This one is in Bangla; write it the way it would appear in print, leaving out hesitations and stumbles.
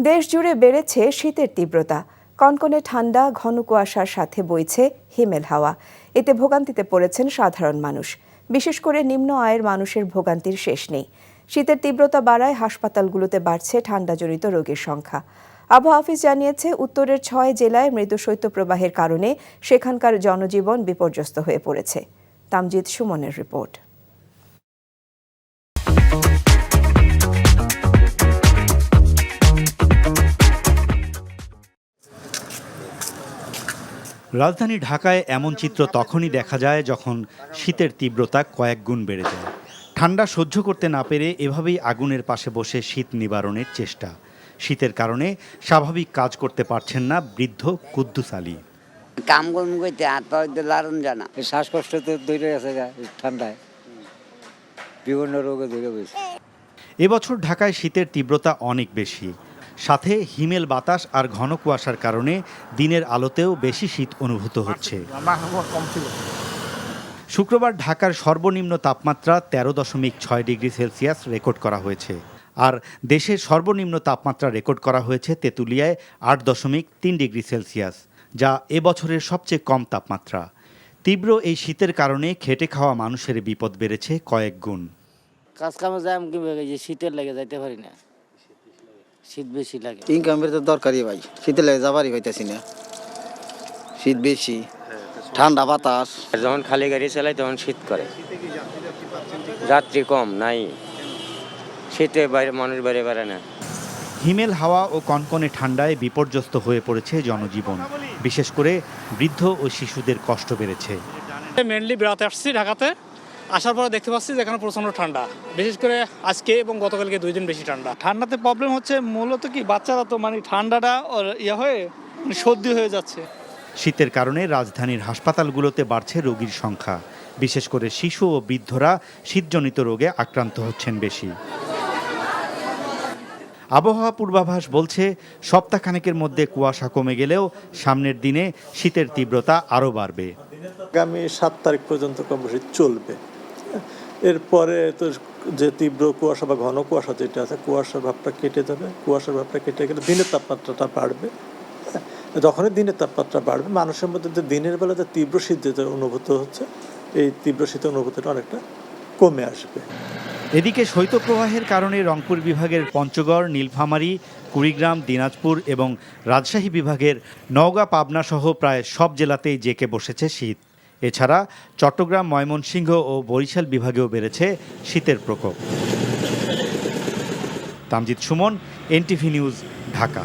দেশ জুড়ে বেড়েছে শীতের তীব্রতা। কনকনে ঠান্ডা, ঘন কুয়াশার সাথে বইছে হিমেল হাওয়া। এতে ভোগান্তিতে পড়েছেন সাধারণ মানুষ। বিশেষ করে নিম্ন আয়ের মানুষের ভোগান্তির শেষ নেই। শীতের তীব্রতা বাড়ায় হাসপাতালগুলোতে বাড়ছে ঠান্ডাজনিত রোগীর সংখ্যা। আবহাওয়া অফিস জানিয়েছে, উত্তরের ৬ জেলায় মৃদু শৈত্যপ্রবাহের কারণে সেখানকার জনজীবন বিপর্যস্ত হয়ে পড়েছে। তামজিদ সুমনের রিপোর্ট। রাজধানী ঢাকায় এমন চিত্র তখনই দেখা যায় যখন শীতের তীব্রতা কয়েক গুণ বেড়ে যায়। ঠান্ডা সহ্য করতে না পেরে এভাবেই আগুনের পাশে বসে শীত নিবারণের চেষ্টা। শীতের কারণে স্বাভাবিক কাজ করতে পারছেন না বৃদ্ধ কুদ্দুস আলী। কাম করতে হাত পা লারণ জানা, শ্বাসকষ্ট তো দূরে আছে ঠান্ডায়, বিভিন্ন রোগে ধরে বসে। এবছর ঢাকায় শীতের তীব্রতা অনেক বেশি, সাথে হিমেল বাতাস আর ঘন কুয়াশার কারণে দিনের আলোতেও বেশি শীত অনুভূত হচ্ছে। শুক্রবার ঢাকার সর্বনিম্ন তাপমাত্রা 13.6 ডিগ্রি সেলসিয়াস রেকর্ড করা হয়েছে। আর দেশের সর্বনিম্ন তাপমাত্রা রেকর্ড করা হয়েছে তেঁতুলিয়ায় 8.3 ডিগ্রি সেলসিয়াস, যা এবছরের সবচেয়ে কম তাপমাত্রা। তীব্র এই শীতের কারণে খেটে খাওয়া মানুষের বিপদ বেড়েছে কয়েক গুণ। কাজ কামে যাই যে শীতের লেগে যাইতে পারি না, শীত বেশি লাগে। ইনকামের তো দরকারই ভাই, শীতের লেগে যাবারই হইতেছি না, শীত বেশি, ঠান্ডা বাতাস। যখন খালি গাড়ি চালাই তখন শীত করে, যাত্রী কম নাই, শীতে বাইরে মানুষ বাইরে বেড়ে না। হিমেল হাওয়া ও কনকনে ঠান্ডায় বিপর্যস্ত হয়ে পড়েছে জনজীবন। বিশেষ করে বৃদ্ধ ও শিশুদের কষ্ট বেড়েছে। মেনলি বেড়াতে আসছি ঢাকাতে, আসার পরে দেখতে পাচ্ছি যে এখানে প্রচণ্ড ঠান্ডা। বিশেষ করে আজকে এবং গতকালকে 2 দিন বেশি ঠান্ডা। ঠান্ডাতে প্রবলেম হচ্ছে মূলত কি, বাচ্চারা তো ঠান্ডাটা হয়ে সর্দি হয়ে যাচ্ছে। শীতের কারণে রাজধানীর হাসপাতালগুলোতে বাড়ছে রোগীর সংখ্যা। বিশেষ করে শিশু ও বৃদ্ধরা শীতজনিত রোগে আক্রান্ত হচ্ছেন বেশি। আবহাওয়া পূর্বাভাস বলছে, সপ্তাহখানেকের মধ্যে কুয়াশা কমে গেলেও সামনের দিনে শীতের তীব্রতা আরও বাড়বে। আগামী 7 তারিখ পর্যন্ত কম বেশি চলবে। এরপরে তো যে তীব্র কুয়াশা বা ঘন কুয়াশা যেটা আছে, কুয়াশার ভাবটা কেটে যাবে। কুয়াশার ভাবটা কেটে গেলে দিনের তাপমাত্রাটা বাড়বে। যখনই দিনের তাপমাত্রা বাড়বে, মানুষের মধ্যে যে দিনের বেলা যে তীব্র শীত যেটা অনুভূত হচ্ছে, এই তীব্র শীতের অনুভূতিটা অনেকটা কমে আসবে। এদিকে শৈত্যপ্রবাহের কারণে রংপুর বিভাগের পঞ্চগড়, নীলফামারী, কুড়িগ্রাম, দিনাজপুর এবং রাজশাহী বিভাগের নওগাঁ, পাবনা সহ প্রায় সব জেলাতেই জেঁকে বসেছে শীত। এছাড়া চট্টগ্রাম, ময়মনসিংহ ও বরিশাল বিভাগেও বেড়েছে শীতের প্রকোপ। Tamjid Suman, NTV news, Dhaka.